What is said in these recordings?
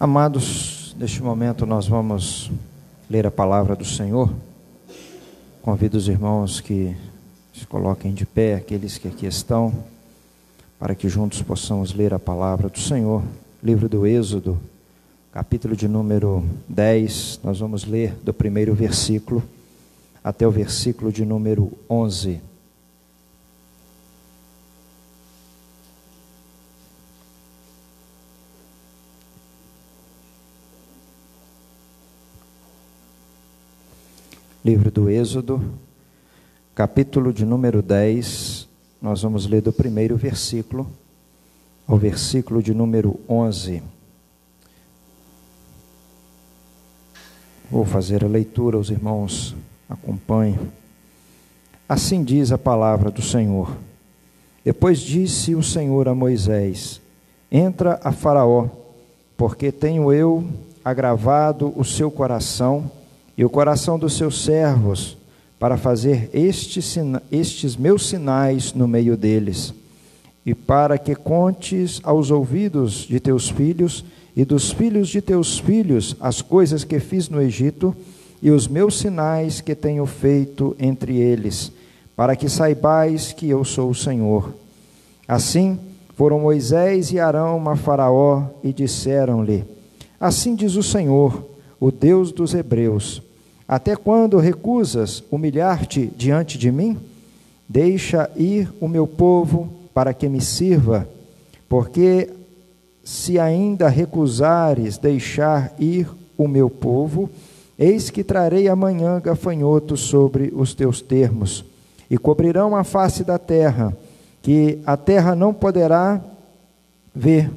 Amados, neste momento nós vamos ler a palavra do Senhor. Convido os irmãos que se coloquem de pé, aqueles que aqui estão, para que juntos possamos ler a palavra do Senhor. Livro do Êxodo, capítulo de número 10, nós vamos ler do primeiro versículo até o versículo de número 11. Livro do Êxodo, capítulo de número 10, nós vamos ler do primeiro versículo ao versículo de número 11. Vou fazer a leitura, os irmãos acompanhem. Assim diz a palavra do Senhor. Depois disse o Senhor a Moisés: entra a Faraó, porque tenho eu agravado o seu coração e o coração dos seus servos, para fazer estes meus sinais no meio deles, e para que contes aos ouvidos de teus filhos e dos filhos de teus filhos as coisas que fiz no Egito e os meus sinais que tenho feito entre eles, para que saibais que eu sou o Senhor. Assim foram Moisés e Arão a Faraó e disseram-lhe: assim diz o Senhor, o Deus dos Hebreus: até quando recusas humilhar-te diante de mim? Deixa ir o meu povo para que me sirva, porque se ainda recusares deixar ir o meu povo, eis que trarei amanhã gafanhotos sobre os teus termos, e cobrirão a face da terra, que a terra não poderá ver,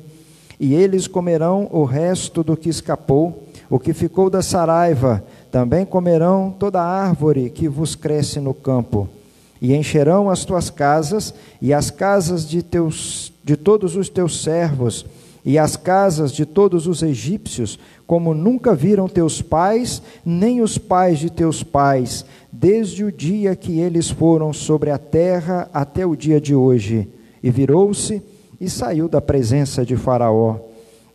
e eles comerão o resto do que escapou, o que ficou da saraiva. Também comerão toda árvore que vos cresce no campo, e encherão as tuas casas, e as casas de todos os teus servos, e as casas de todos os egípcios, como nunca viram teus pais, nem os pais de teus pais, desde o dia que eles foram sobre a terra até o dia de hoje. E virou-se e saiu da presença de Faraó.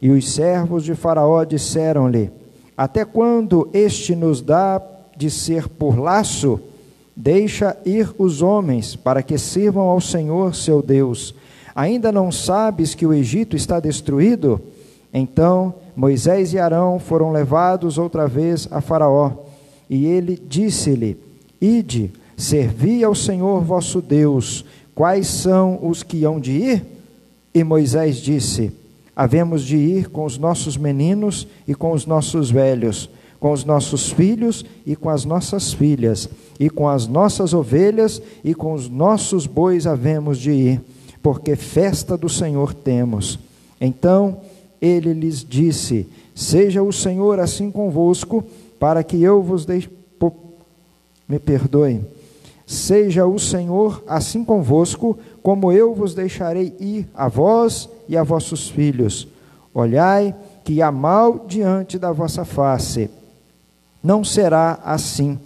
E os servos de Faraó disseram-lhe: até quando este nos dá de ser por laço? Deixa ir os homens, para que sirvam ao Senhor seu Deus. Ainda não sabes que o Egito está destruído? Então Moisés e Arão foram levados outra vez a Faraó, e ele disse-lhe: ide, servi ao Senhor vosso Deus. Quais são os que hão de ir? E Moisés disse: havemos de ir com os nossos meninos e com os nossos velhos, com os nossos filhos e com as nossas filhas, e com as nossas ovelhas e com os nossos bois havemos de ir, porque festa do Senhor temos. Então ele lhes disse: seja o Senhor assim convosco, para que eu vos deixe... Me perdoe. Seja o Senhor assim convosco, como eu vos deixarei ir a vós e a vossos filhos. Olhai que há mal diante da vossa face. Não será assim.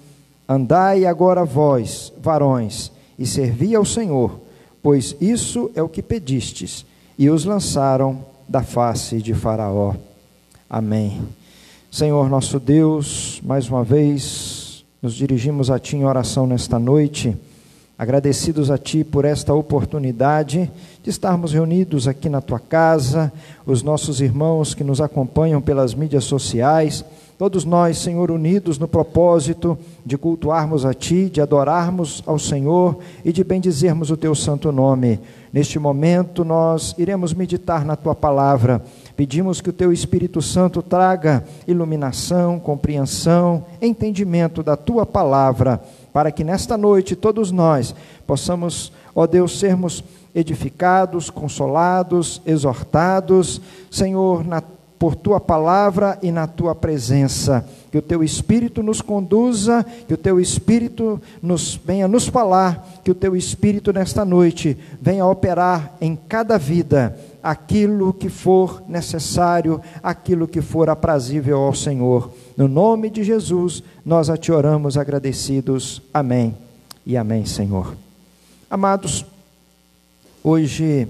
Andai agora vós, varões, e servi ao Senhor, pois isso é o que pedistes. E os lançaram da face de Faraó. Amém. Senhor nosso Deus, mais uma vez nos dirigimos a Ti em oração nesta noite, agradecidos a Ti por esta oportunidade de estarmos reunidos aqui na Tua casa, os nossos irmãos que nos acompanham pelas mídias sociais, todos nós, Senhor, unidos no propósito de cultuarmos a Ti, de adorarmos ao Senhor e de bendizermos o Teu santo nome. Neste momento nós iremos meditar na Tua palavra. Pedimos que o Teu Espírito Santo traga iluminação, compreensão, entendimento da Tua palavra, para que nesta noite todos nós possamos, ó Deus, sermos edificados, consolados, exortados, Senhor, por Tua palavra e na Tua presença. Que o Teu Espírito nos conduza, que o Teu Espírito venha nos falar, que o Teu Espírito nesta noite venha operar em cada vida aquilo que for necessário, aquilo que for aprazível ao Senhor. No nome de Jesus, nós a Te oramos agradecidos. Amém e amém, Senhor. Amados, hoje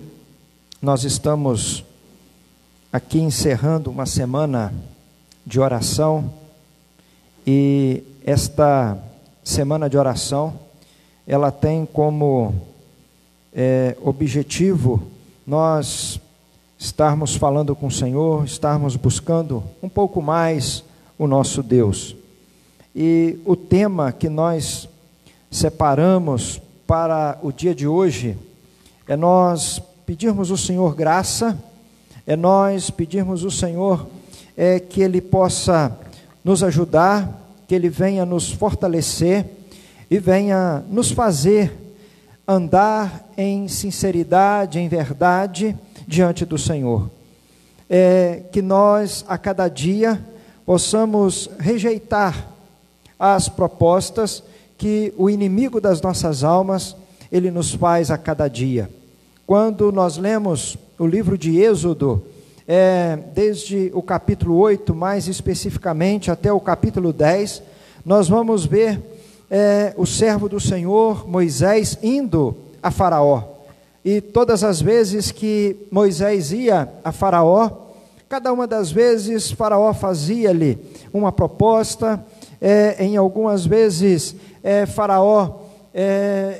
nós estamos aqui encerrando uma semana de oração, e esta semana de oração, ela tem como objetivo nós estarmos falando com o Senhor, estarmos buscando um pouco mais o nosso Deus. E o tema que nós separamos para o dia de hoje é nós pedirmos ao Senhor graça, é nós pedirmos ao Senhor que Ele possa nos ajudar, que Ele venha nos fortalecer e venha nos fazer andar em sinceridade, em verdade, diante do Senhor. Que nós, a cada dia, possamos rejeitar as propostas que o inimigo das nossas almas, ele nos faz a cada dia. Quando nós lemos o livro de Êxodo, desde o capítulo 8, mais especificamente, até o capítulo 10, nós vamos ver o servo do Senhor, Moisés, indo a Faraó. E todas as vezes que Moisés ia a Faraó, cada uma das vezes Faraó fazia-lhe uma proposta, em algumas vezes Faraó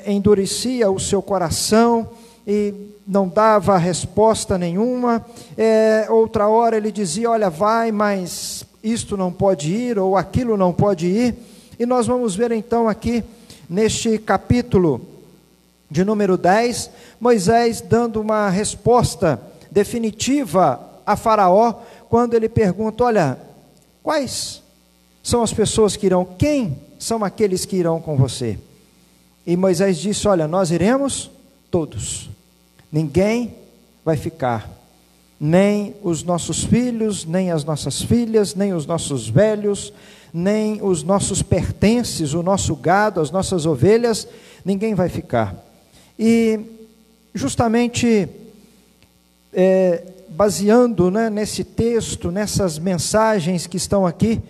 endurecia o seu coração e não dava resposta nenhuma. Outra hora ele dizia, olha, vai, mas isto não pode ir, ou aquilo não pode ir. E nós vamos ver então aqui, neste capítulo de número 10, Moisés dando uma resposta definitiva a Faraó, quando ele pergunta, olha, quais são as pessoas que irão, quem são aqueles que irão com você? E Moisés disse, olha, nós iremos todos, ninguém vai ficar, nem os nossos filhos, nem as nossas filhas, nem os nossos velhos, nem os nossos pertences, o nosso gado, as nossas ovelhas, ninguém vai ficar. E justamente baseando, nesse texto, nessas mensagens que estão aqui,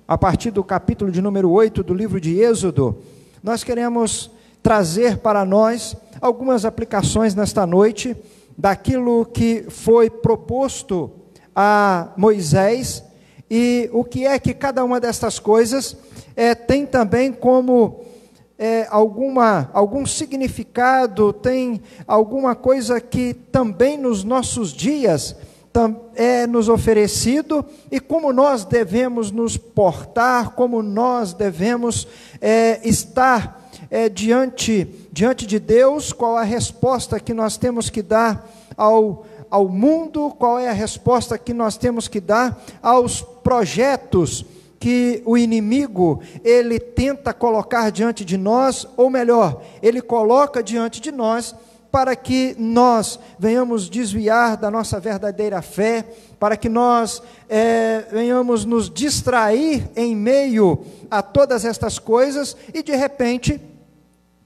a partir do capítulo de número 8 do livro de Êxodo, nós queremos trazer para nós algumas aplicações nesta noite, daquilo que foi proposto a Moisés, e o que é que cada uma destas coisas tem também como algum significado, tem alguma coisa que também nos nossos dias é nos oferecido, e como nós devemos nos portar, como nós devemos estar diante de Deus, qual a resposta que nós temos que dar ao mundo, qual é a resposta que nós temos que dar aos projetos que o inimigo, ele tenta colocar diante de nós, ou melhor, ele coloca diante de nós, para que nós venhamos desviar da nossa verdadeira fé, para que nós venhamos nos distrair em meio a todas estas coisas, e de repente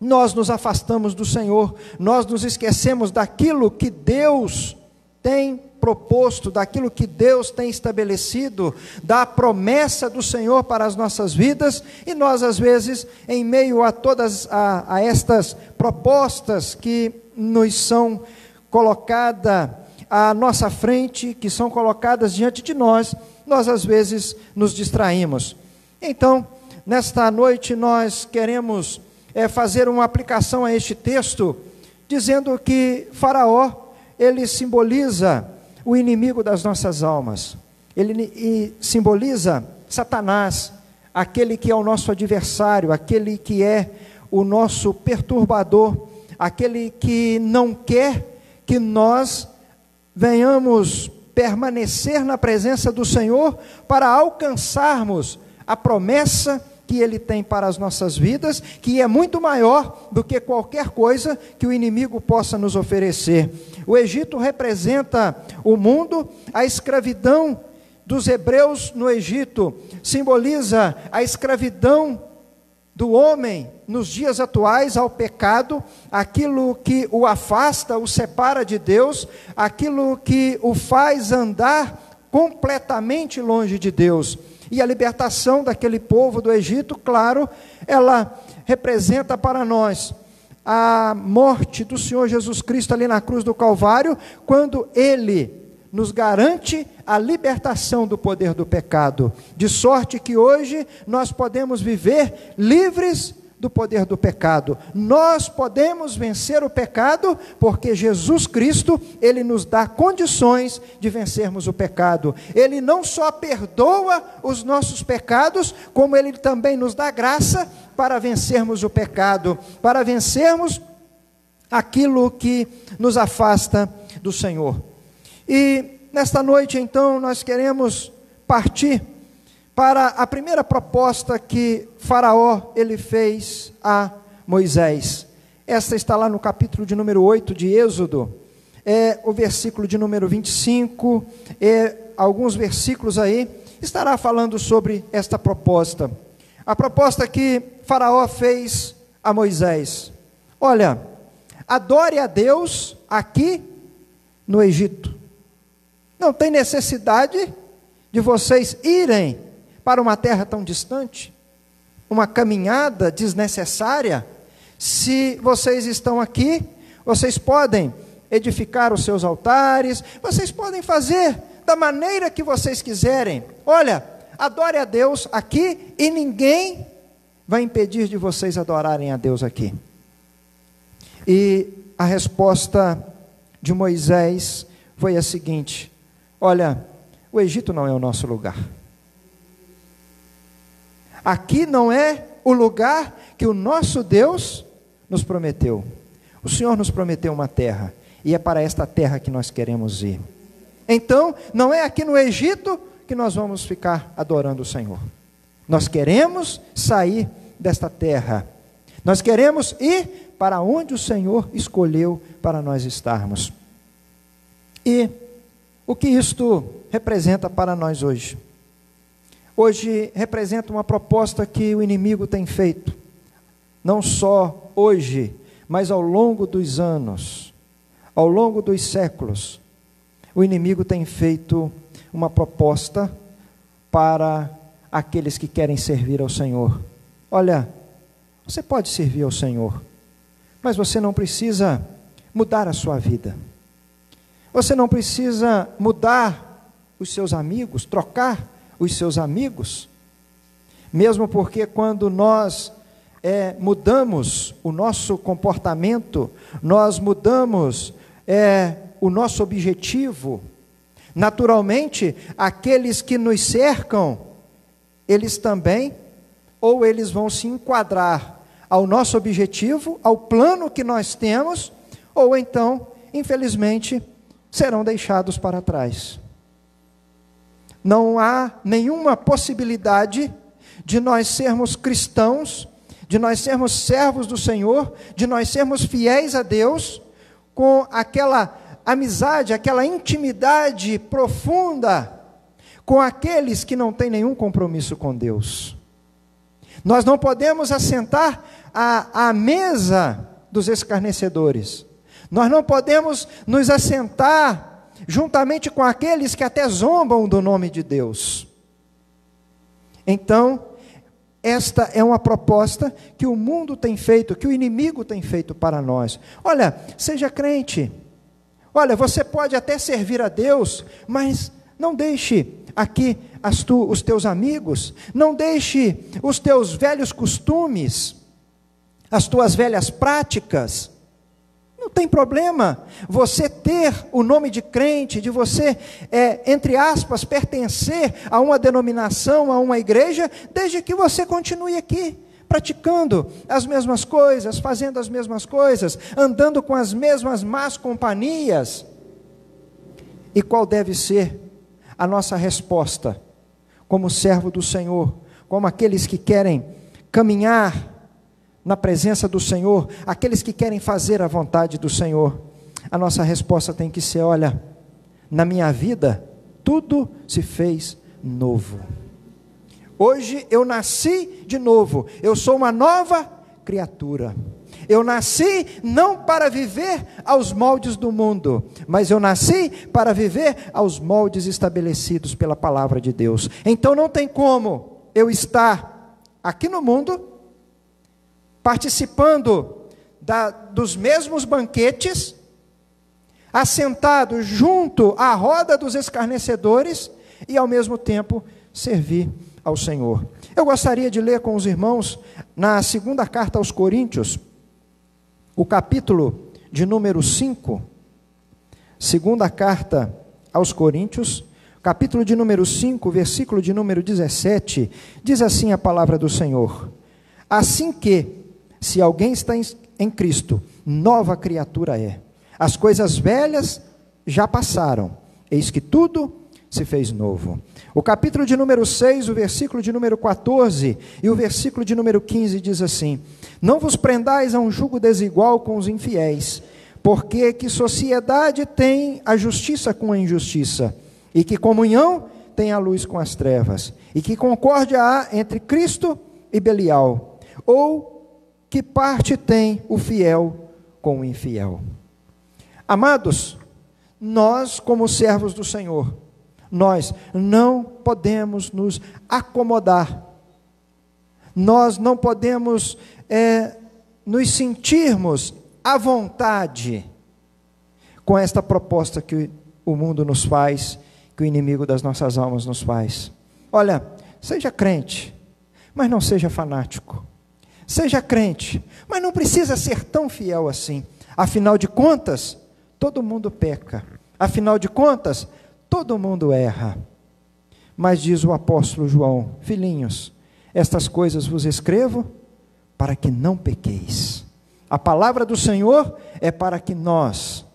nós nos afastamos do Senhor, nós nos esquecemos daquilo que Deus tem proposto, daquilo que Deus tem estabelecido, da promessa do Senhor para as nossas vidas, e nós às vezes, em meio a todas estas propostas que nos são colocadas à nossa frente, que são colocadas diante de nós às vezes nos distraímos. Então, nesta noite nós queremos fazer uma aplicação a este texto, dizendo que Faraó, ele simboliza o inimigo das nossas almas, ele simboliza Satanás, aquele que é o nosso adversário, aquele que é o nosso perturbador, aquele que não quer que nós venhamos permanecer na presença do Senhor para alcançarmos a promessa que Ele tem para as nossas vidas, que é muito maior do que qualquer coisa que o inimigo possa nos oferecer. O Egito representa o mundo, a escravidão dos hebreus no Egito simboliza a escravidão do homem nos dias atuais ao pecado, aquilo que o afasta, o separa de Deus, aquilo que o faz andar completamente longe de Deus. E a libertação daquele povo do Egito, claro, ela representa para nós a morte do Senhor Jesus Cristo ali na cruz do Calvário, quando Ele nos garante a libertação do poder do pecado, de sorte que hoje nós podemos viver livres do poder do pecado. Nós podemos vencer o pecado porque Jesus Cristo, Ele nos dá condições de vencermos o pecado. Ele não só perdoa os nossos pecados, como Ele também nos dá graça para vencermos o pecado, para vencermos aquilo que nos afasta do Senhor. E nesta noite, então, nós queremos partir para a primeira proposta que Faraó ele fez a Moisés. Esta está lá no capítulo de número 8 de Êxodo, o versículo de número 25, alguns versículos aí, estará falando sobre esta proposta. A proposta que Faraó fez a Moisés: olha, adore a Deus aqui no Egito. Não tem necessidade de vocês irem para uma terra tão distante, uma caminhada desnecessária. Se vocês estão aqui, vocês podem edificar os seus altares, vocês podem fazer da maneira que vocês quiserem. Olha, adore a Deus aqui e ninguém vai impedir de vocês adorarem a Deus aqui. E a resposta de Moisés foi a seguinte: olha, o Egito não é o nosso lugar. Aqui não é o lugar que o nosso Deus nos prometeu. O Senhor nos prometeu uma terra, e é para esta terra que nós queremos ir. Então, não é aqui no Egito que nós vamos ficar adorando o Senhor. Nós queremos sair desta terra. Nós queremos ir para onde o Senhor escolheu para nós estarmos. E o que isto representa para nós hoje? Hoje representa uma proposta que o inimigo tem feito, não só hoje, mas ao longo dos anos, ao longo dos séculos. O inimigo tem feito uma proposta para aqueles que querem servir ao Senhor. Olha, você pode servir ao Senhor, mas você não precisa mudar a sua vida. Você não precisa mudar os seus amigos, trocar os seus amigos, mesmo porque quando nós mudamos o nosso comportamento, nós mudamos o nosso objetivo, naturalmente, aqueles que nos cercam, eles também, ou eles vão se enquadrar ao nosso objetivo, ao plano que nós temos, ou então, infelizmente, serão deixados para trás. Não há nenhuma possibilidade de nós sermos cristãos, de nós sermos servos do Senhor, de nós sermos fiéis a Deus, com aquela amizade, aquela intimidade profunda com aqueles que não têm nenhum compromisso com Deus. Nós não podemos assentar à mesa dos escarnecedores. Nós não podemos nos assentar juntamente com aqueles que até zombam do nome de Deus. Então, esta é uma proposta que o mundo tem feito, que o inimigo tem feito para nós. Olha, seja crente. Olha, você pode até servir a Deus, mas não deixe aqui os teus amigos, não deixe os teus velhos costumes, as tuas velhas práticas. Não tem problema você ter o nome de crente, de você, entre aspas, pertencer a uma denominação, a uma igreja, desde que você continue aqui, praticando as mesmas coisas, fazendo as mesmas coisas, andando com as mesmas más companhias. E qual deve ser a nossa resposta, como servo do Senhor, como aqueles que querem caminhar na presença do Senhor, aqueles que querem fazer a vontade do Senhor? A nossa resposta tem que ser: olha, na minha vida, tudo se fez novo. Hoje eu nasci de novo, eu sou uma nova criatura. Eu nasci não para viver aos moldes do mundo, mas eu nasci para viver aos moldes estabelecidos pela palavra de Deus. Então não tem como eu estar aqui no mundo, participando dos mesmos banquetes, assentado junto à roda dos escarnecedores e ao mesmo tempo servir ao Senhor. Eu gostaria de ler com os irmãos na segunda carta aos Coríntios, o capítulo de número 5, segunda carta aos Coríntios, capítulo de número 5, versículo de número 17, diz assim a palavra do Senhor: assim que, se alguém está em Cristo, nova criatura é. As coisas velhas já passaram, eis que tudo se fez novo. O capítulo de número 6, o versículo de número 14 e o versículo de número 15 diz assim: não vos prendais a um jugo desigual com os infiéis, porque que sociedade tem a justiça com a injustiça, e que comunhão tem a luz com as trevas, e que concórdia há entre Cristo e Belial, ou que parte tem o fiel com o infiel. Amados, nós como servos do Senhor, nós não podemos nos acomodar, nós não podemos nos sentirmos à vontade com esta proposta que o mundo nos faz, que o inimigo das nossas almas nos faz. Olha, seja crente, mas não seja fanático. Seja crente, mas não precisa ser tão fiel assim. Afinal de contas, todo mundo peca. Afinal de contas, todo mundo erra. Mas diz o apóstolo João: filhinhos, estas coisas vos escrevo para que não pequeis. A palavra do Senhor é para que nós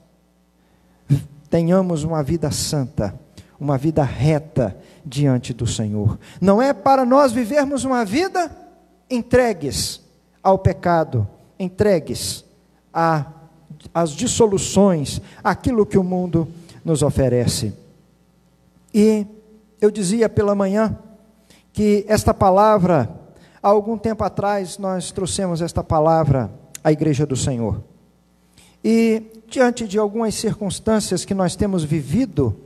tenhamos uma vida santa, uma vida reta diante do Senhor. Não é para nós vivermos uma vida entregues ao pecado, entregues às dissoluções, aquilo que o mundo nos oferece. E eu dizia pela manhã que esta palavra, há algum tempo atrás nós trouxemos esta palavra à Igreja do Senhor. E diante de algumas circunstâncias que nós temos vivido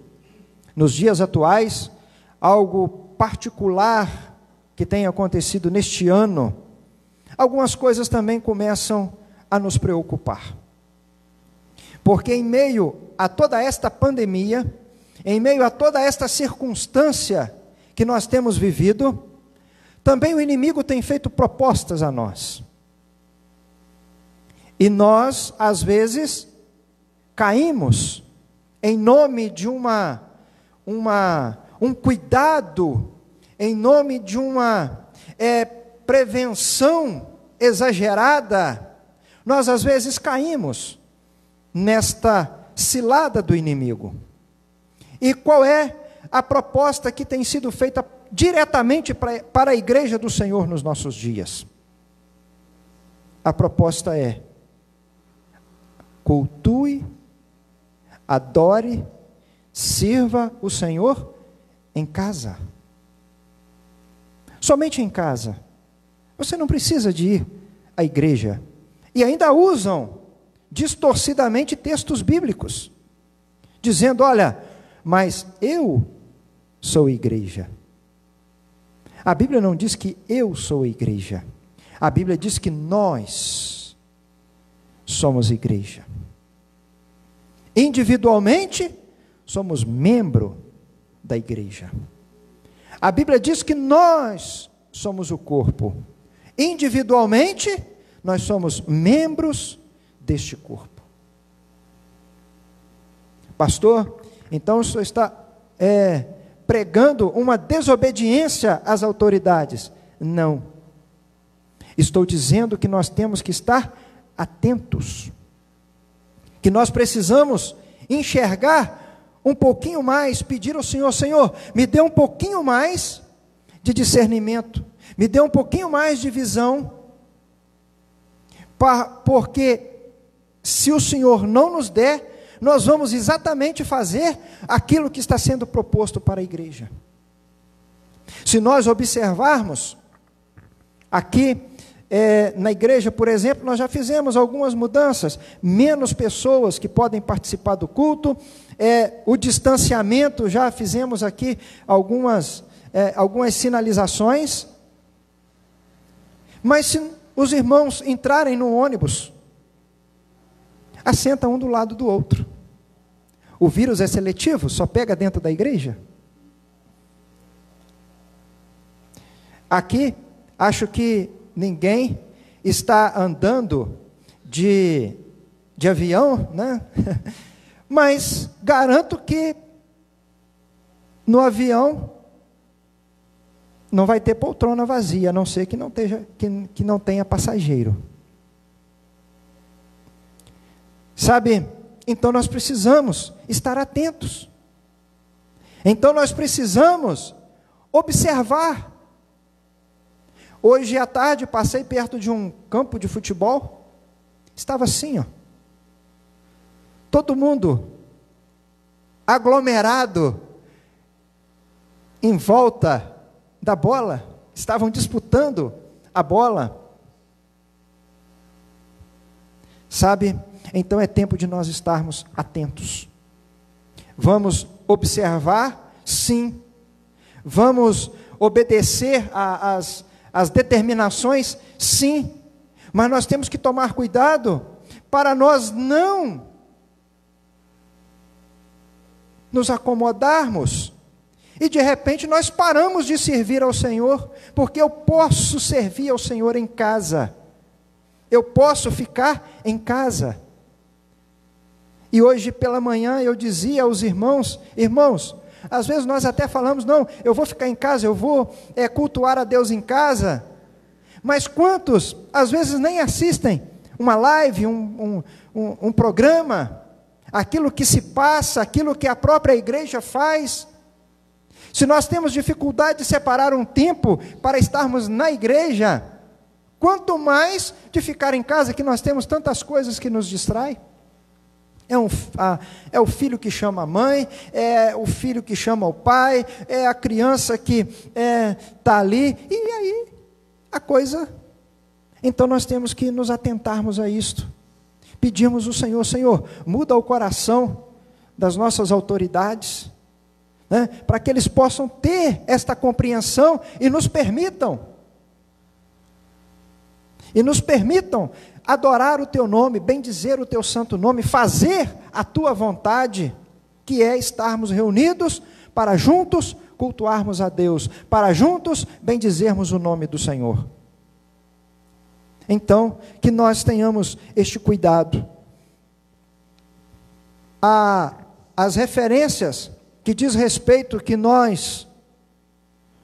nos dias atuais, algo particular que tem acontecido neste ano, algumas coisas também começam a nos preocupar. Porque em meio a toda esta pandemia, em meio a toda esta circunstância que nós temos vivido, também o inimigo tem feito propostas a nós. E nós, às vezes, caímos em nome de um cuidado, em nome de uma prevenção exagerada, nós às vezes caímos nesta cilada do inimigo. E qual é a proposta que tem sido feita diretamente para a Igreja do Senhor nos nossos dias? A proposta é: cultue, adore, sirva o Senhor em casa. Somente em casa. Você não precisa de ir à igreja. E ainda usam distorcidamente textos bíblicos, dizendo: olha, mas eu sou igreja. A Bíblia não diz que eu sou igreja. A Bíblia diz que nós somos igreja. Individualmente, somos membro da igreja. A Bíblia diz que nós somos o corpo. Individualmente, nós somos membros deste corpo. Pastor, então o senhor está pregando uma desobediência às autoridades? Não. Estou dizendo que nós temos que estar atentos, que nós precisamos enxergar um pouquinho mais, pedir ao Senhor: Senhor, me dê um pouquinho mais de discernimento, me dê um pouquinho mais de visão, porque se o Senhor não nos der, nós vamos exatamente fazer aquilo que está sendo proposto para a igreja. Se nós observarmos aqui na igreja, por exemplo, nós já fizemos algumas mudanças, menos pessoas que podem participar do culto, o distanciamento, já fizemos aqui algumas sinalizações, mas se os irmãos entrarem no ônibus, assentam um do lado do outro, o vírus é seletivo, só pega dentro da igreja? Aqui, acho que ninguém está andando de avião, né? Mas garanto que no avião não vai ter poltrona vazia, a não ser que não tenha passageiro. Sabe, então nós precisamos estar atentos. Então nós precisamos observar. Hoje à tarde passei perto de um campo de futebol, estava assim, ó, todo mundo aglomerado em volta da bola, estavam disputando a bola. Sabe, então é tempo de nós estarmos atentos. Vamos observar, sim. Vamos obedecer às determinações, sim. Mas nós temos que tomar cuidado para nós não nos acomodarmos e de repente nós paramos de servir ao Senhor, porque eu posso servir ao Senhor em casa, eu posso ficar em casa. E hoje pela manhã eu dizia aos irmãos, às vezes nós até falamos, não, eu vou ficar em casa, eu vou cultuar a Deus em casa, mas quantos às vezes nem assistem uma live, um programa, aquilo que se passa, aquilo que a própria igreja faz? Se nós temos dificuldade de separar um tempo para estarmos na igreja, quanto mais de ficar em casa, que nós temos tantas coisas que nos distraem. É o filho que chama a mãe, é o filho que chama o pai, é a criança que está ali, e aí a coisa... Então nós temos que nos atentarmos a isto, pedirmos ao Senhor, Senhor, muda o coração das nossas autoridades, né, para que eles possam ter esta compreensão e nos permitam adorar o teu nome, bendizer o teu santo nome, fazer a tua vontade, que é estarmos reunidos para juntos cultuarmos a Deus, para juntos bendizermos o nome do Senhor. Então, que nós tenhamos este cuidado. As referências que diz respeito que nós,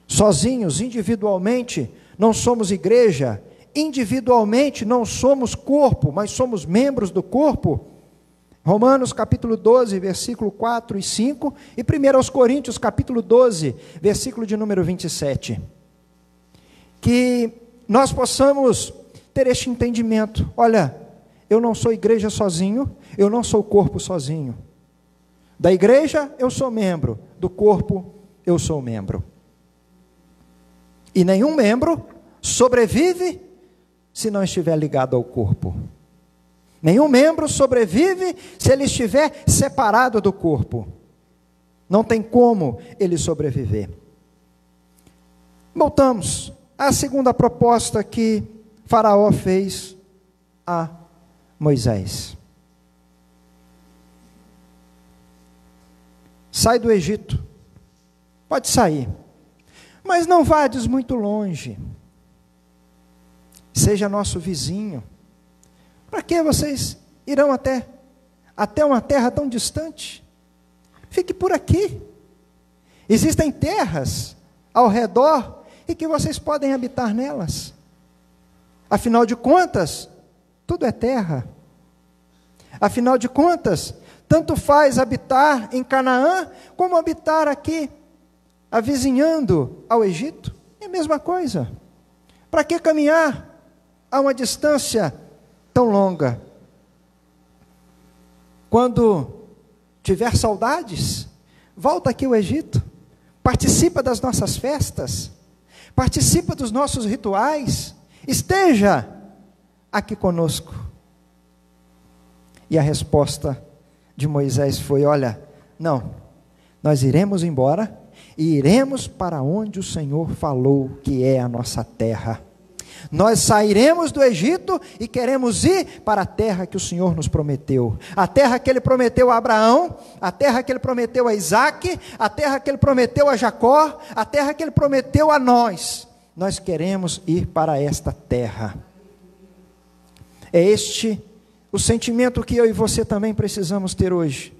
sozinhos, individualmente, não somos igreja, individualmente não somos corpo, mas somos membros do corpo. Romanos capítulo 12, versículo 4 e 5, e 1 Coríntios capítulo 12, versículo de número 27. Que nós possamos ter este entendimento. Olha, eu não sou igreja sozinho, eu não sou corpo sozinho. Da igreja eu sou membro, do corpo eu sou membro. E nenhum membro sobrevive se não estiver ligado ao corpo. Nenhum membro sobrevive se ele estiver separado do corpo. Não tem como ele sobreviver. Voltamos à segunda proposta que Faraó fez a Moisés. Sai do Egito. Pode sair. Mas não vades muito longe. Seja nosso vizinho. Para que vocês irão até uma terra tão distante? Fique por aqui. Existem terras ao redor e que vocês podem habitar nelas. Afinal de contas, tudo é terra. Afinal de contas, tanto faz habitar em Canaã, como habitar aqui, avizinhando ao Egito. É a mesma coisa. Para que caminhar a uma distância tão longa? Quando tiver saudades, volta aqui ao Egito, participa das nossas festas, participa dos nossos rituais, esteja aqui conosco. E a resposta de Moisés foi: olha, não, nós iremos embora e iremos para onde o Senhor falou que é a nossa terra. Nós sairemos do Egito e queremos ir para a terra que o Senhor nos prometeu. A terra que Ele prometeu a Abraão, a terra que Ele prometeu a Isaque, a terra que Ele prometeu a Jacó, a terra que Ele prometeu a nós. Nós queremos ir para esta terra. É este o sentimento que eu e você também precisamos ter hoje.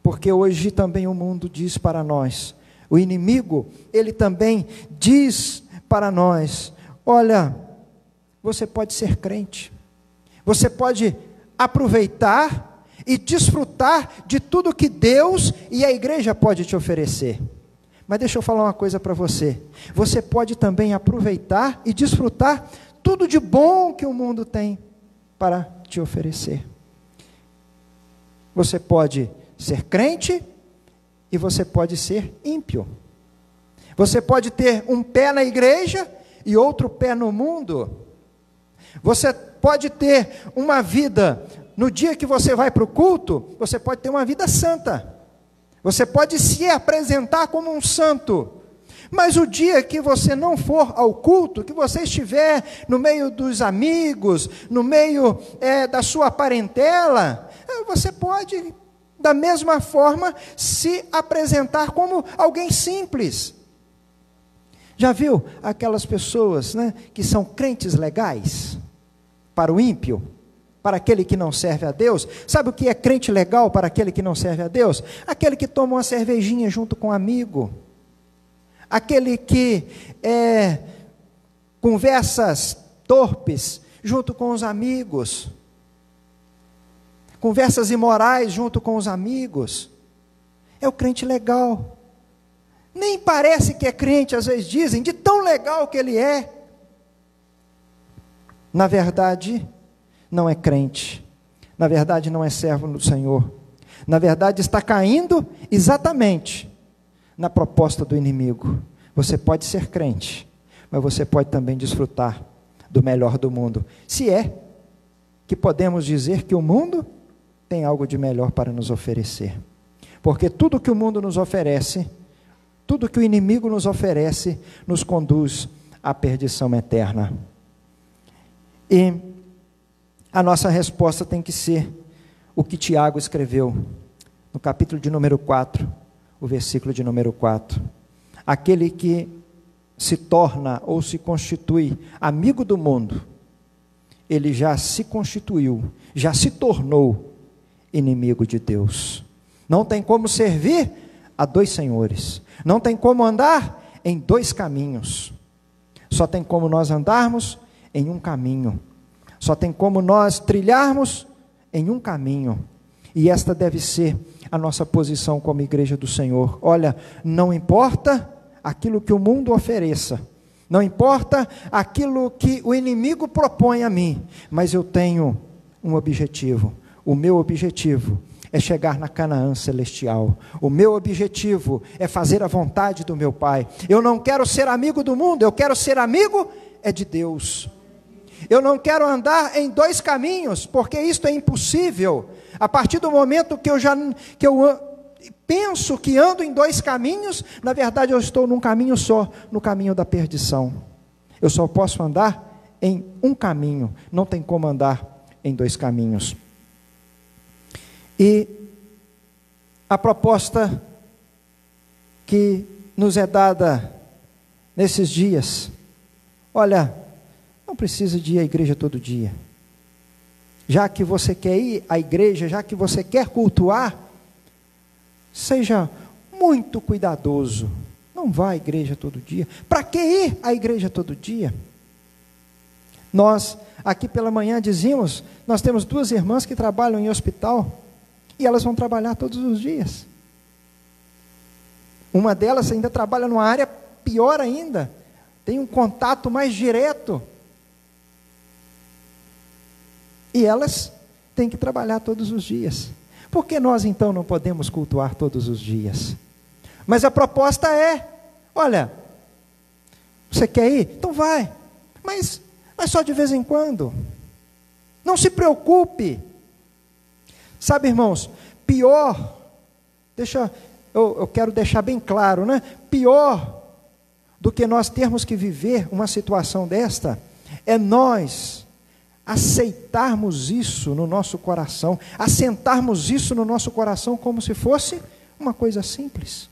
Porque hoje também o mundo diz para nós, o inimigo, ele também diz para nós, olha, você pode ser crente, você pode aproveitar e desfrutar de tudo que Deus e a igreja pode te oferecer. Mas deixa eu falar uma coisa para você, você pode também aproveitar e desfrutar tudo de bom que o mundo tem para te oferecer. Você pode ser crente e você pode ser ímpio. Você pode ter um pé na igreja e outro pé no mundo. Você pode ter uma vida, no dia que você vai para o culto, você pode ter uma vida santa. Você pode se apresentar como um santo. Mas o dia que você não for ao culto, que você estiver no meio dos amigos, no meio da sua parentela, você pode, da mesma forma, se apresentar como alguém simples. Já viu aquelas pessoas, né, que são crentes legais? Para o ímpio, para aquele que não serve a Deus. Sabe o que é crente legal para aquele que não serve a Deus? Aquele que toma uma cervejinha junto com um amigo. Aquele que conversas torpes junto com os amigos. Conversas imorais junto com os amigos. É o crente legal. Nem parece que é crente, às vezes dizem, de tão legal que ele é. Na verdade, não é crente. Na verdade, não é servo do Senhor. Na verdade, está caindo exatamente na proposta do inimigo. Você pode ser crente, mas você pode também desfrutar do melhor do mundo. Se é que podemos dizer que o mundo tem algo de melhor para nos oferecer. Porque tudo que o mundo nos oferece, tudo que o inimigo nos oferece, nos conduz à perdição eterna. E a nossa resposta tem que ser o que Tiago escreveu, no capítulo de número 4, o versículo de número 4. Aquele que se torna ou se constitui amigo do mundo, ele já se constituiu, já se tornou inimigo de Deus. Não tem como servir a dois senhores, não tem como andar em dois caminhos, só tem como nós andarmos em um caminho, só tem como nós trilharmos em um caminho, e esta deve ser a nossa posição como igreja do Senhor. Olha, não importa aquilo que o mundo ofereça, não importa aquilo que o inimigo propõe a mim, mas eu tenho um objetivo. O meu objetivo é chegar na Canaã celestial. O meu objetivo é fazer a vontade do meu Pai. Eu não quero ser amigo do mundo, eu quero ser amigo de Deus. Eu não quero andar em dois caminhos, porque isto é impossível. A partir do momento que eu penso que ando em dois caminhos, na verdade eu estou num caminho só, no caminho da perdição. Eu só posso andar em um caminho, não tem como andar em dois caminhos. E a proposta que nos é dada nesses dias, olha, não precisa de ir à igreja todo dia. Já que você quer ir à igreja, já que você quer cultuar, seja muito cuidadoso. Não vá à igreja todo dia. Para que ir à igreja todo dia? Nós, aqui pela manhã, dizíamos, nós temos duas irmãs que trabalham em hospital, e elas vão trabalhar todos os dias. Uma delas ainda trabalha numa área pior ainda, tem um contato mais direto. E elas têm que trabalhar todos os dias. Por que nós então não podemos cultuar todos os dias? Mas a proposta é, olha, você quer ir? Então vai, mas só de vez em quando. Não se preocupe. Sabe, irmãos, pior, eu quero deixar bem claro, né? Pior do que nós termos que viver uma situação desta, É nós aceitarmos isso no nosso coração, assentarmos isso no nosso coração como se fosse uma coisa simples.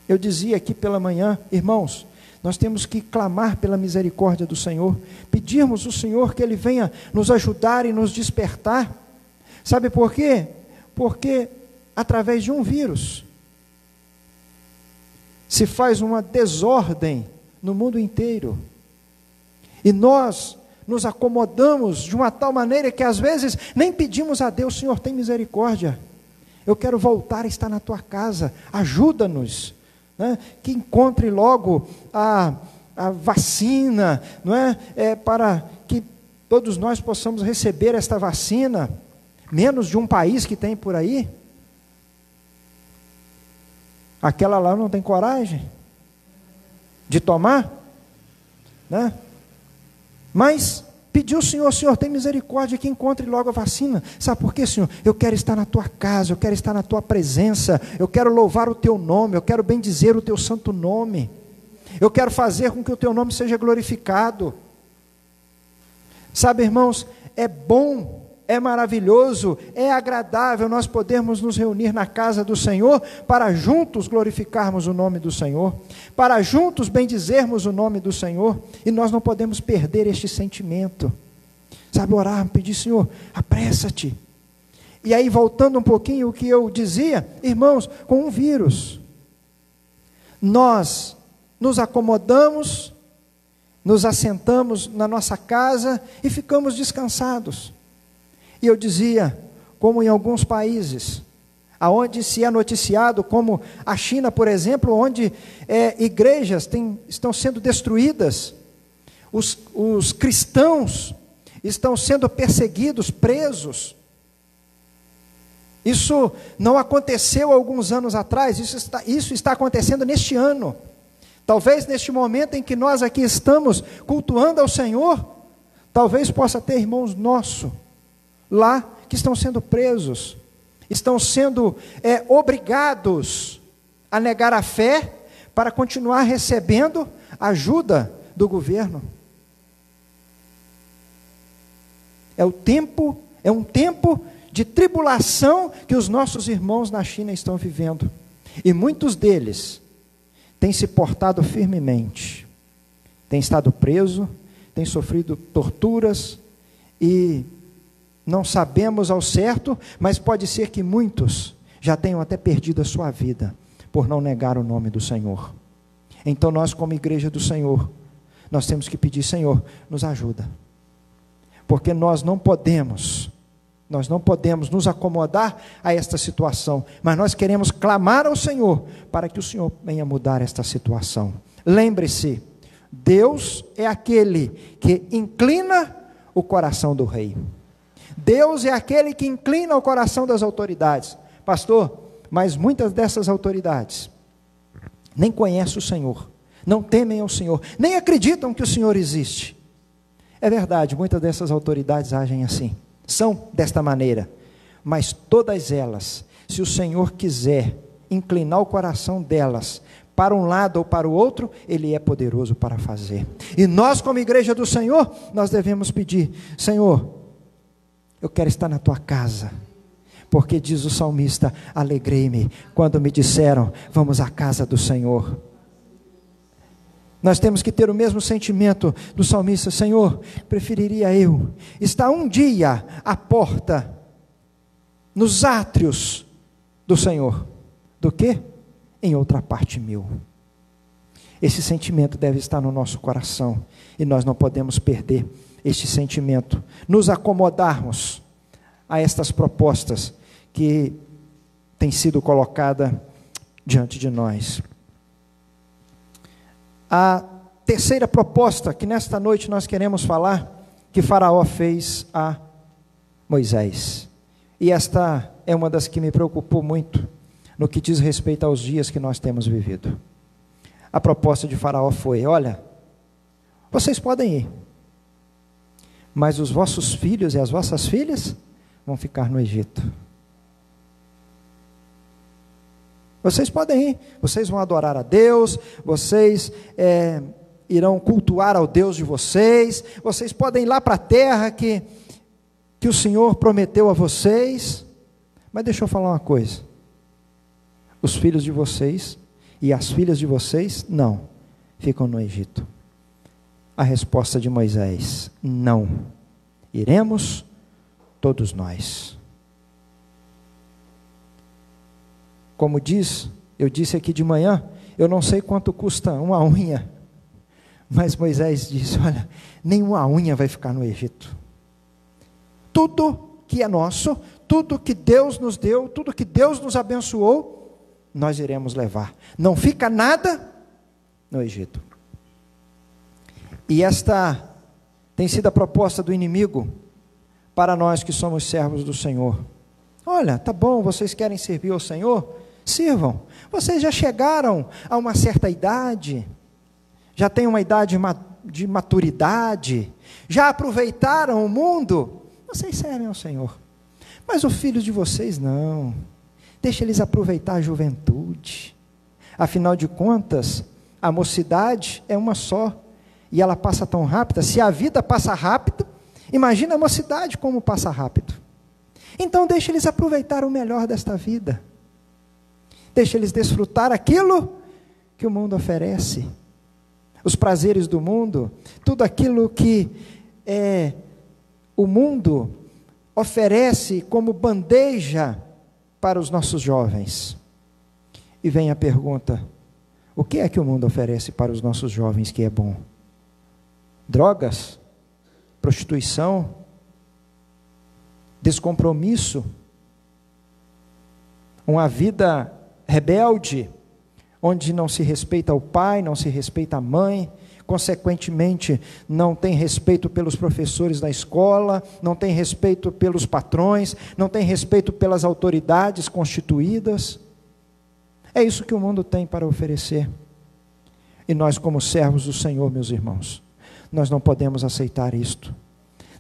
Eu dizia aqui pela manhã, irmãos, nós temos que clamar pela misericórdia do Senhor, pedirmos ao Senhor que Ele venha nos ajudar e nos despertar. Sabe por quê? Porque através de um vírus se faz uma desordem no mundo inteiro. E nós nos acomodamos de uma tal maneira que às vezes nem pedimos a Deus: Senhor, tem misericórdia, eu quero voltar a estar na tua casa, ajuda-nos, né? Que encontre logo a vacina, não é? Para que todos nós possamos receber esta vacina, menos de um país que tem por aí. Aquela lá não tem coragem de tomar, né? Mas pediu ao Senhor: Senhor, tem misericórdia, que encontre logo a vacina. Sabe por quê, Senhor? Eu quero estar na tua casa, eu quero estar na tua presença, eu quero louvar o teu nome, eu quero bendizer o teu santo nome, eu quero fazer com que o teu nome seja glorificado. Sabe, irmãos, é bom, é maravilhoso, é agradável nós podermos nos reunir na casa do Senhor para juntos glorificarmos o nome do Senhor, para juntos bendizermos o nome do Senhor, e nós não podemos perder este sentimento. Sabe, orar, pedir: Senhor, apressa-te. E aí, voltando um pouquinho o que eu dizia, irmãos, com um vírus, nós nos acomodamos, nos assentamos na nossa casa e ficamos descansados. E eu dizia, como em alguns países, aonde se é noticiado, como a China, por exemplo, onde igrejas estão sendo destruídas, os cristãos estão sendo perseguidos, presos. Isso não aconteceu há alguns anos atrás, isso está acontecendo neste ano. Talvez neste momento em que nós aqui estamos cultuando ao Senhor, talvez possa ter irmãos nossos lá que estão sendo presos, estão sendo obrigados a negar a fé para continuar recebendo ajuda do governo. É um tempo de tribulação que os nossos irmãos na China estão vivendo, e muitos deles têm se portado firmemente, têm estado presos, têm sofrido torturas, e não sabemos ao certo, mas pode ser que muitos já tenham até perdido a sua vida por não negar o nome do Senhor. Então nós, como igreja do Senhor, nós temos que pedir: Senhor, nos ajuda, porque nós não podemos nos acomodar a esta situação, mas nós queremos clamar ao Senhor para que o Senhor venha mudar esta situação. Lembre-se, Deus é aquele que inclina o coração do rei. Deus é aquele que inclina o coração das autoridades. Pastor, mas muitas dessas autoridades nem conhecem o Senhor, não temem ao Senhor, nem acreditam que o Senhor existe. É verdade, muitas dessas autoridades agem assim, são desta maneira, mas todas elas, se o Senhor quiser inclinar o coração delas para um lado ou para o outro, Ele é poderoso para fazer. E nós, como igreja do Senhor, nós devemos pedir: Senhor, eu quero estar na tua casa, porque diz o salmista: alegrei-me quando me disseram, vamos à casa do Senhor. Nós temos que ter o mesmo sentimento do salmista: Senhor, preferiria eu estar um dia à porta, nos átrios do Senhor, do que em outra parte mil. Esse sentimento deve estar no nosso coração, e nós não podemos perder este sentimento, nos acomodarmos a estas propostas que têm sido colocadas diante de nós. A terceira proposta que nesta noite nós queremos falar, que Faraó fez a Moisés, e esta é uma das que me preocupou muito, no que diz respeito aos dias que nós temos vivido. A proposta de Faraó foi: olha, vocês podem ir, mas os vossos filhos e as vossas filhas vão ficar no Egito. Vocês podem ir, vocês vão adorar a Deus, vocês irão cultuar ao Deus de vocês, vocês podem ir lá para a terra que o Senhor prometeu a vocês. Mas deixa eu falar uma coisa, os filhos de vocês e as filhas de vocês, não, ficam no Egito. A resposta de Moisés: não, iremos todos nós. Como eu disse aqui de manhã, eu não sei quanto custa uma unha, mas Moisés disse: olha, nenhuma unha vai ficar no Egito. Tudo que é nosso, tudo que Deus nos deu, tudo que Deus nos abençoou, nós iremos levar. Não fica nada no Egito. E esta tem sido a proposta do inimigo para nós que somos servos do Senhor. Olha, tá bom, vocês querem servir ao Senhor? Sirvam. Vocês já chegaram a uma certa idade, já têm uma idade de maturidade, já aproveitaram o mundo, vocês servem ao Senhor. Mas os filhos de vocês não, deixa eles aproveitar a juventude. Afinal de contas, a mocidade é uma só, e ela passa tão rápida. Se a vida passa rápido, imagina a mocidade como passa rápido. Então deixa eles aproveitar o melhor desta vida, deixa eles desfrutar aquilo que o mundo oferece, os prazeres do mundo, tudo aquilo que o mundo oferece como bandeja para os nossos jovens. E vem a pergunta: o que é que o mundo oferece para os nossos jovens que é bom? Drogas? Prostituição? Descompromisso? Uma vida rebelde, onde não se respeita o pai, não se respeita a mãe, consequentemente não tem respeito pelos professores da escola, não tem respeito pelos patrões, não tem respeito pelas autoridades constituídas. É isso que o mundo tem para oferecer. E nós, como servos do Senhor, meus irmãos, nós não podemos aceitar isto.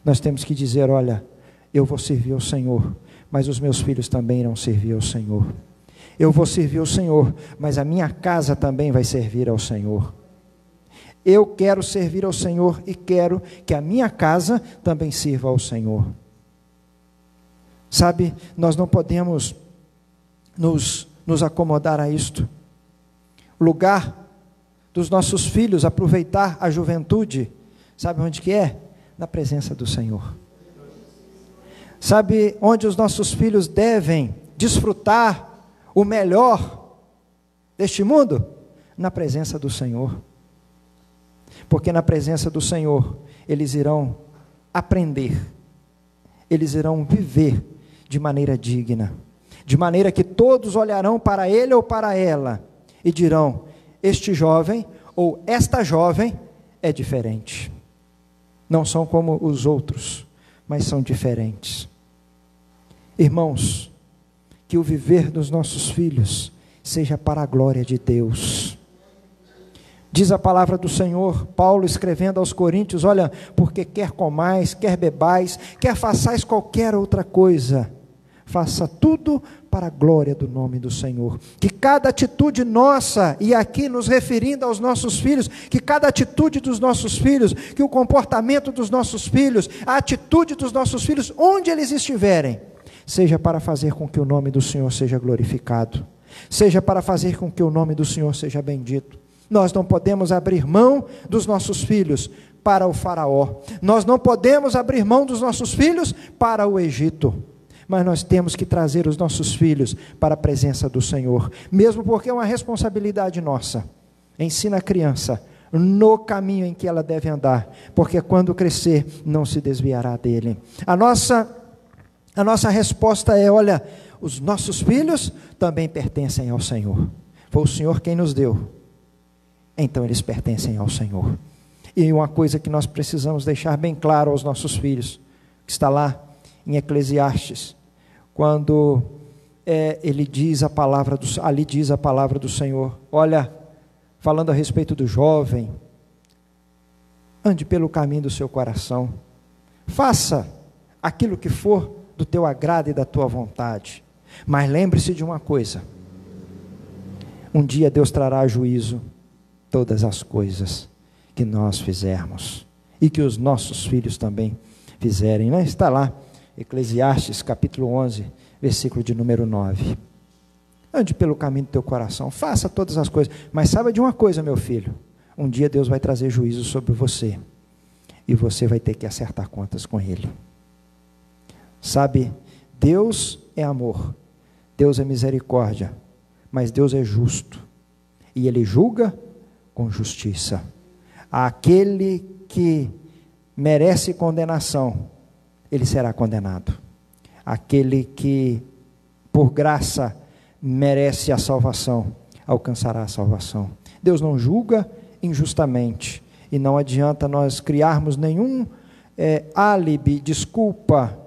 Nós temos que dizer: olha, eu vou servir ao Senhor, mas os meus filhos também irão servir ao Senhor. Eu vou servir ao Senhor, mas a minha casa também vai servir ao Senhor. Eu quero servir ao Senhor e quero que a minha casa também sirva ao Senhor. Sabe, nós não podemos nos acomodar a isto. O lugar dos nossos filhos aproveitar a juventude, sabe onde que é? Na presença do Senhor. Sabe onde os nossos filhos devem desfrutar o melhor deste mundo? Na presença do Senhor. Porque na presença do Senhor eles irão aprender, eles irão viver de maneira digna, de maneira que todos olharão para ele ou para ela e dirão: este jovem ou esta jovem é diferente. Não são como os outros, mas são diferentes. Irmãos, que o viver dos nossos filhos seja para a glória de Deus. Diz a palavra do Senhor, Paulo escrevendo aos Coríntios: olha, porque quer comais, quer bebais, quer façais qualquer outra coisa, faça tudo para a glória do nome do Senhor. Que cada atitude nossa, e aqui nos referindo aos nossos filhos, que cada atitude dos nossos filhos, que o comportamento dos nossos filhos, a atitude dos nossos filhos, onde eles estiverem, seja para fazer com que o nome do Senhor seja glorificado, seja para fazer com que o nome do Senhor seja bendito. Nós não podemos abrir mão dos nossos filhos para o faraó, nós não podemos abrir mão dos nossos filhos para o Egito, mas nós temos que trazer os nossos filhos para a presença do Senhor, mesmo porque é uma responsabilidade nossa. Ensina a criança no caminho em que ela deve andar, porque quando crescer não se desviará dele. A nossa resposta é: olha, os nossos filhos também pertencem ao Senhor, foi o Senhor quem nos deu, então eles pertencem ao Senhor. E uma coisa que nós precisamos deixar bem claro aos nossos filhos, que está lá em Eclesiastes, quando ali diz a palavra do Senhor, olha, falando a respeito do jovem: ande pelo caminho do seu coração, faça aquilo que for do teu agrado e da tua vontade, mas lembre-se de uma coisa: um dia Deus trará a juízo todas as coisas, que nós fizermos e que os nossos filhos também fizerem, né? Está lá, Eclesiastes capítulo 11, versículo de número 9. Ande pelo caminho do teu coração, faça todas as coisas, mas saiba de uma coisa, meu filho, um dia Deus vai trazer juízo sobre você, e você vai ter que acertar contas com Ele. Sabe, Deus é amor, Deus é misericórdia, mas Deus é justo, e Ele julga com justiça. Aquele que merece condenação, ele será condenado. Aquele que, por graça, merece a salvação, alcançará a salvação. Deus não julga injustamente, e não adianta nós criarmos nenhum álibi, desculpa.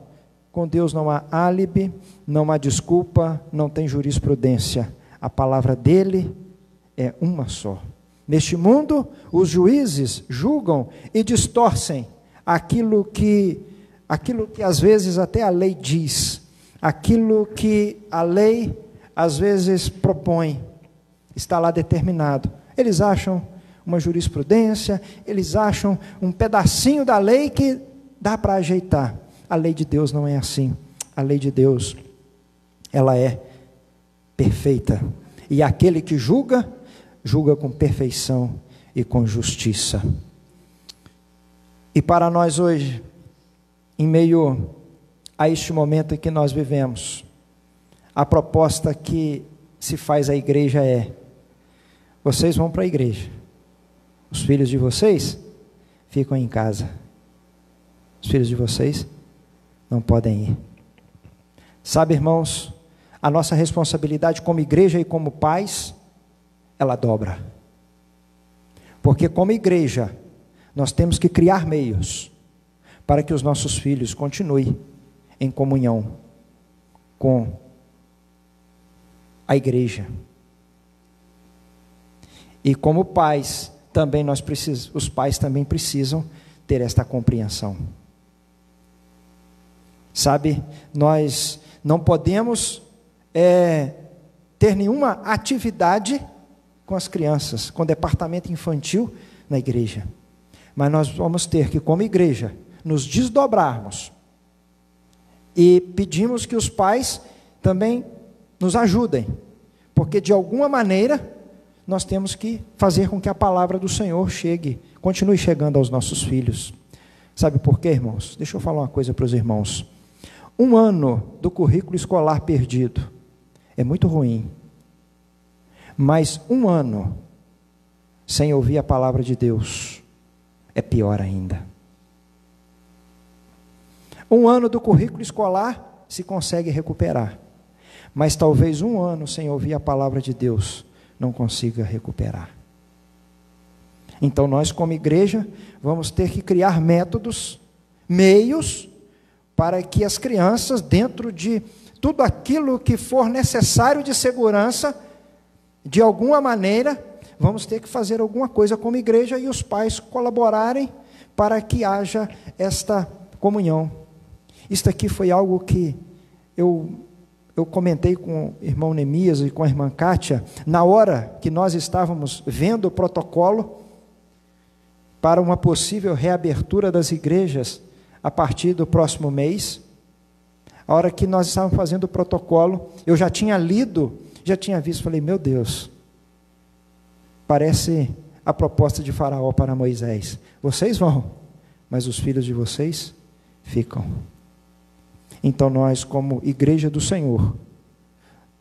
Com Deus não há álibi, não há desculpa, não tem jurisprudência. A palavra dele é uma só. Neste mundo, os juízes julgam e distorcem aquilo que às vezes até a lei diz, aquilo que a lei às vezes propõe, está lá determinado. Eles acham uma jurisprudência, eles acham um pedacinho da lei que dá para ajeitar. A lei de Deus não é assim. A lei de Deus, ela é perfeita. E aquele que julga, julga com perfeição e com justiça. E para nós hoje, em meio a este momento em que nós vivemos, a proposta que se faz à igreja é: vocês vão para a igreja, os filhos de vocês ficam em casa, os filhos de vocês não podem ir. Sabe, irmãos, a nossa responsabilidade como igreja e como pais, ela dobra, porque como igreja nós temos que criar meios para que os nossos filhos continuem em comunhão com a igreja. E como pais, também os pais também precisam ter esta compreensão. Sabe, nós não podemos ter nenhuma atividade com as crianças, com o departamento infantil na igreja. Mas nós vamos ter que, como igreja, nos desdobrarmos e pedimos que os pais também nos ajudem, porque de alguma maneira nós temos que fazer com que a palavra do Senhor continue chegando aos nossos filhos. Sabe por quê, irmãos? Deixa eu falar uma coisa para os irmãos. 1 ano do currículo escolar perdido é muito ruim, mas 1 ano sem ouvir a palavra de Deus é pior ainda. 1 ano do currículo escolar se consegue recuperar, mas talvez 1 ano sem ouvir a palavra de Deus não consiga recuperar. Então nós, como igreja, vamos ter que criar métodos, meios, para que as crianças, dentro de tudo aquilo que for necessário de segurança, de alguma maneira, vamos ter que fazer alguma coisa como igreja e os pais colaborarem para que haja esta comunhão. Isto aqui foi algo que eu comentei com o irmão Neemias e com a irmã Kátia, na hora que nós estávamos vendo o protocolo para uma possível reabertura das igrejas a partir do próximo mês. A hora que nós estávamos fazendo o protocolo, eu já tinha lido, já tinha visto, falei, meu Deus, parece a proposta de Faraó para Moisés. Vocês vão, mas os filhos de vocês ficam. Então nós, como igreja do Senhor,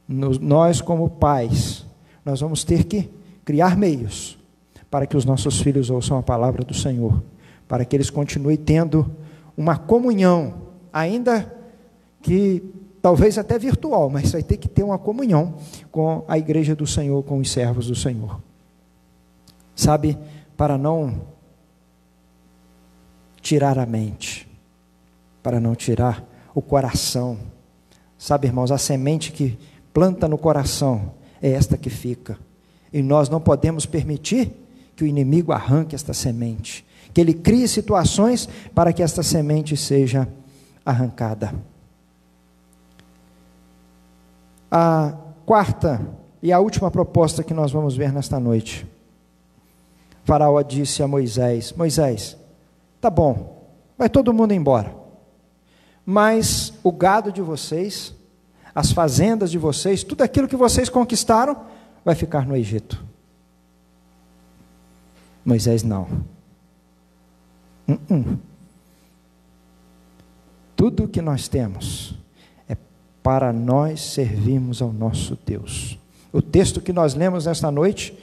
nós como pais, nós vamos ter que criar meios para que os nossos filhos ouçam a palavra do Senhor, para que eles continuem tendo uma comunhão, ainda que talvez até virtual, mas vai ter que ter uma comunhão com a igreja do Senhor, com os servos do Senhor. Sabe, para não tirar a mente, para não tirar o coração. Sabe, irmãos, a semente que planta no coração é esta que fica. E nós não podemos permitir que o inimigo arranque esta semente, que ele crie situações para que esta semente seja arrancada. A quarta e a última proposta que nós vamos ver nesta noite. Faraó disse a Moisés: Moisés, tá bom, vai todo mundo embora, mas o gado de vocês, as fazendas de vocês, tudo aquilo que vocês conquistaram, vai ficar no Egito. Moisés, não. Tudo que nós temos é para nós servirmos ao nosso Deus. O texto que nós lemos nesta noite,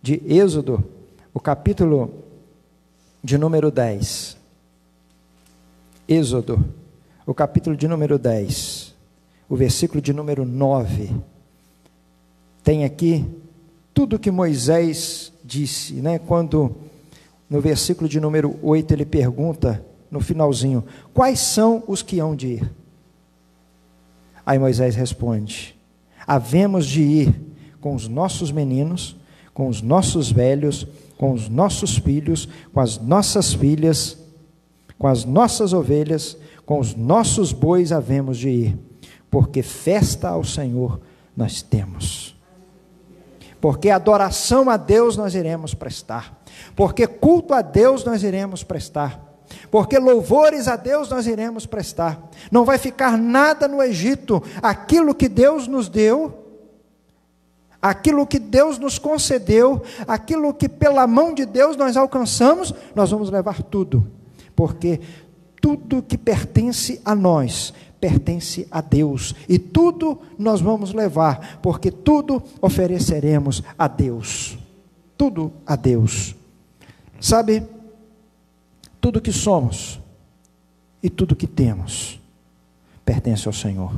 de Êxodo, o capítulo de número 10. Êxodo, o capítulo de número 10, o versículo de número 9, tem aqui tudo que Moisés disse, né? Quando no versículo de número 8 ele pergunta, no finalzinho, quais são os que hão de ir? Aí Moisés responde: havemos de ir com os nossos meninos, com os nossos velhos, com os nossos filhos, com as nossas filhas, com as nossas ovelhas, com os nossos bois havemos de ir, porque festa ao Senhor nós temos. Porque adoração a Deus nós iremos prestar, porque culto a Deus nós iremos prestar, porque louvores a Deus nós iremos prestar. Não vai ficar nada no Egito. Aquilo que Deus nos deu, aquilo que Deus nos concedeu, aquilo que pela mão de Deus nós alcançamos, nós vamos levar tudo, porque tudo que pertence a nós pertence a Deus, e tudo nós vamos levar, porque tudo ofereceremos a Deus, tudo a Deus. Sabe, tudo que somos e tudo que temos pertence ao Senhor.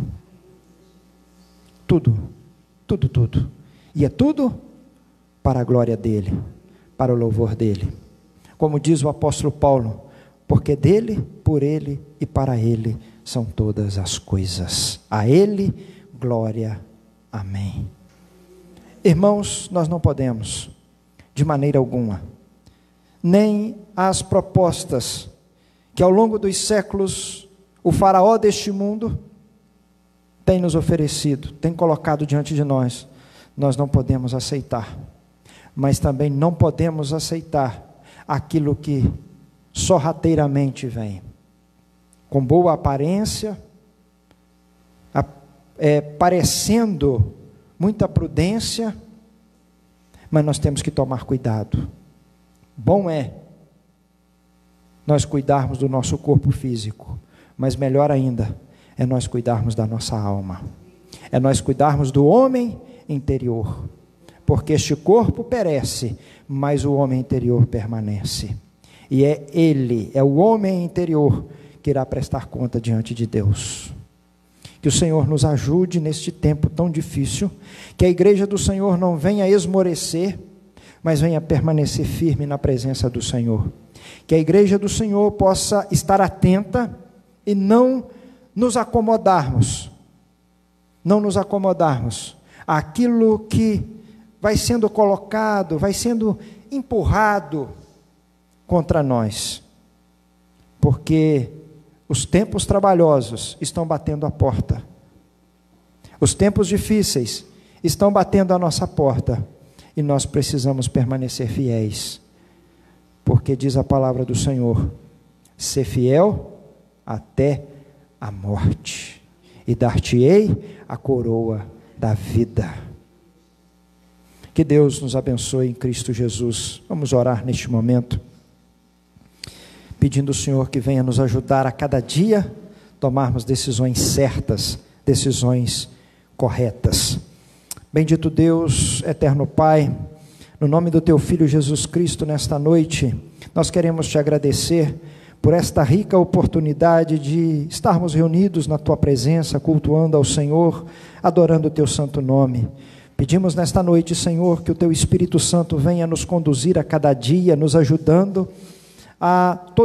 Tudo, tudo, tudo. E é tudo para a glória dEle, para o louvor dEle. Como diz o apóstolo Paulo, porque dEle, por Ele e para Ele são todas as coisas. A Ele, glória. Amém. Irmãos, nós não podemos, de maneira alguma, nem as propostas que ao longo dos séculos o faraó deste mundo tem nos oferecido, tem colocado diante de nós, nós não podemos aceitar. Mas também não podemos aceitar aquilo que sorrateiramente vem, com boa aparência, parecendo muita prudência, mas nós temos que tomar cuidado. Bom é nós cuidarmos do nosso corpo físico, mas melhor ainda é nós cuidarmos da nossa alma, é nós cuidarmos do homem interior, porque este corpo perece, mas o homem interior permanece, e é ele, é o homem interior que irá prestar conta diante de Deus. Que o Senhor nos ajude neste tempo tão difícil, que a igreja do Senhor não venha esmorecer, mas venha permanecer firme na presença do Senhor. Que a igreja do Senhor possa estar atenta e não nos acomodarmos àquilo que vai sendo colocado, vai sendo empurrado contra nós, porque os tempos trabalhosos estão batendo a porta, os tempos difíceis estão batendo a nossa porta, e nós precisamos permanecer fiéis, porque diz a palavra do Senhor: ser fiel até a morte, e dar-te-ei a coroa da vida. Que Deus nos abençoe em Cristo Jesus. Vamos orar neste momento, pedindo ao Senhor que venha nos ajudar a cada dia tomarmos decisões certas, decisões corretas. Bendito Deus, eterno Pai, no nome do Teu Filho Jesus Cristo, nesta noite, nós queremos Te agradecer por esta rica oportunidade de estarmos reunidos na Tua presença, cultuando ao Senhor, adorando o Teu santo nome. Pedimos nesta noite, Senhor, que o Teu Espírito Santo venha nos conduzir a cada dia, nos ajudando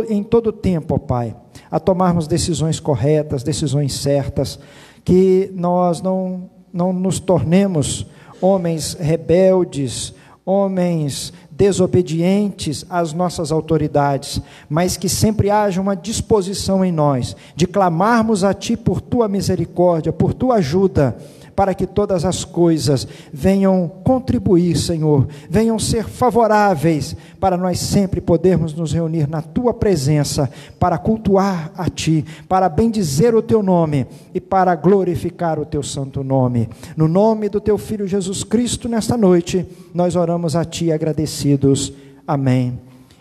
em todo tempo, ó Pai, a tomarmos decisões corretas, decisões certas, que nós não nos tornemos homens rebeldes, homens desobedientes às nossas autoridades, mas que sempre haja uma disposição em nós, de clamarmos a Ti por Tua misericórdia, por Tua ajuda, para que todas as coisas venham contribuir, Senhor, venham ser favoráveis, para nós sempre podermos nos reunir na Tua presença, para cultuar a Ti, para bendizer o Teu nome e para glorificar o Teu santo nome. No nome do Teu Filho Jesus Cristo, nesta noite, nós oramos a Ti agradecidos. Amém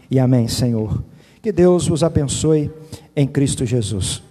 e amém, Senhor. Que Deus vos abençoe em Cristo Jesus.